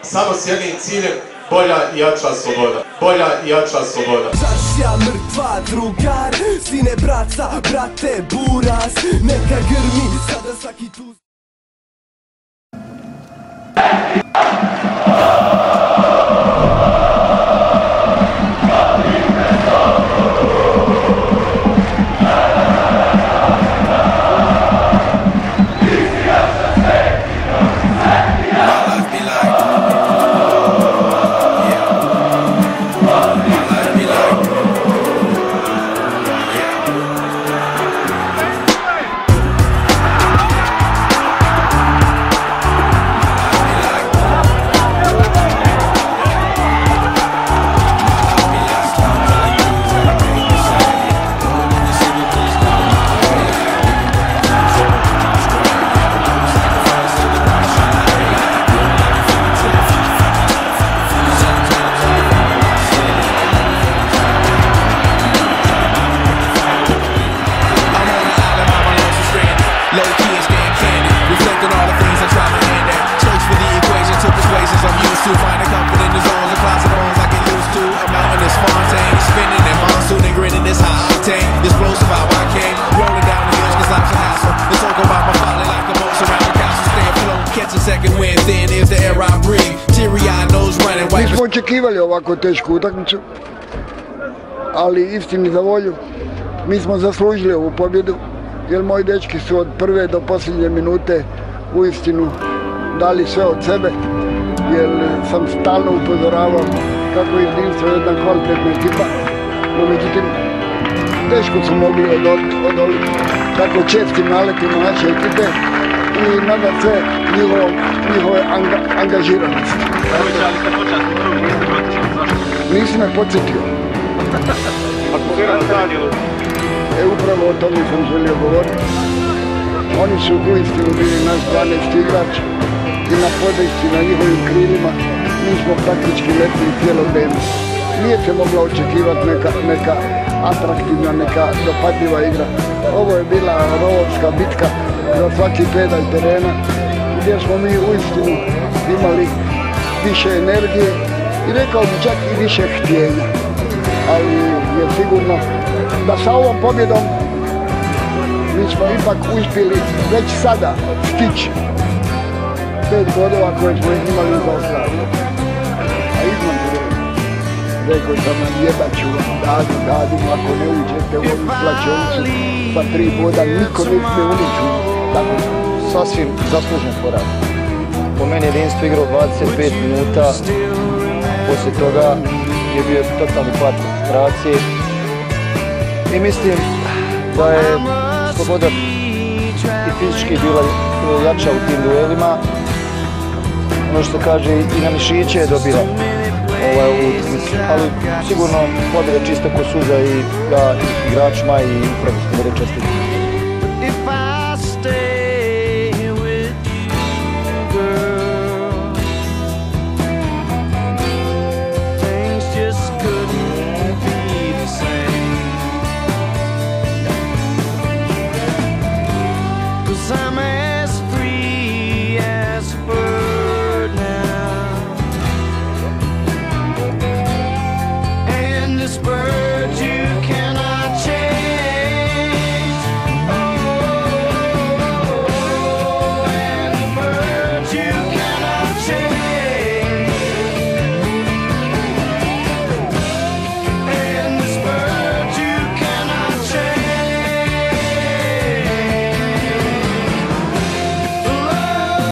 samo s jednim ciljem, bolja i jača sloboda. Bolja i jača sloboda. Čašća mrtva drugar, sine braca, brate buras, neka grmi sada svaki tu. Nismo očekivali ovako tešku utakmicu, ali istini za volju, mi smo zaslužili ovu pobjedu, jer moji dečki su od prve do posljednje minute uistinu dali sve od sebe, jer sam stalno upozoravao kako je jedinstvo jedna kvalitetna ekipa, no međutim teško su mogli odoliti tako čestim naletima naše ekipe i nadam se njihove angažiranosti. Nisi me podsjetio. Upravo o tome sam želio govoriti. Oni su uistinu bili naš 12. igrač i na podršci na njihovim krilima mi smo praktički letili cijelo vrijeme. Nije se mogla očekivati neka atraktivna, neka dopadljiva igra. Ovo je bila rovovska bitka za svaki pedalj terena, gdje smo mi uistinu imali više energije i rekao bi čak i više htjenja. Ali je sigurno da sa ovom pobjedom mi smo ipak uspjeli već sada stići 5 bodova koje smo imali za Australiju. A izvan rekao sam nam jebat ću vam, dadim, ako ne uđete u ovu plaćonicu sa 3 boda, niko ne smije ući. Tako sasvim zaslužen poraz. Po meni jedinstvo igrao 25 minuta, poslije toga je bio totalni pad koncentracije i mislim da je Sloboda i fizički bila jača u tim duelima. Ono što kaže i na mišiće je dobila utakmicu, ali sigurno pobjeda čista ko suza i ja igračima i upravo smo čestitali.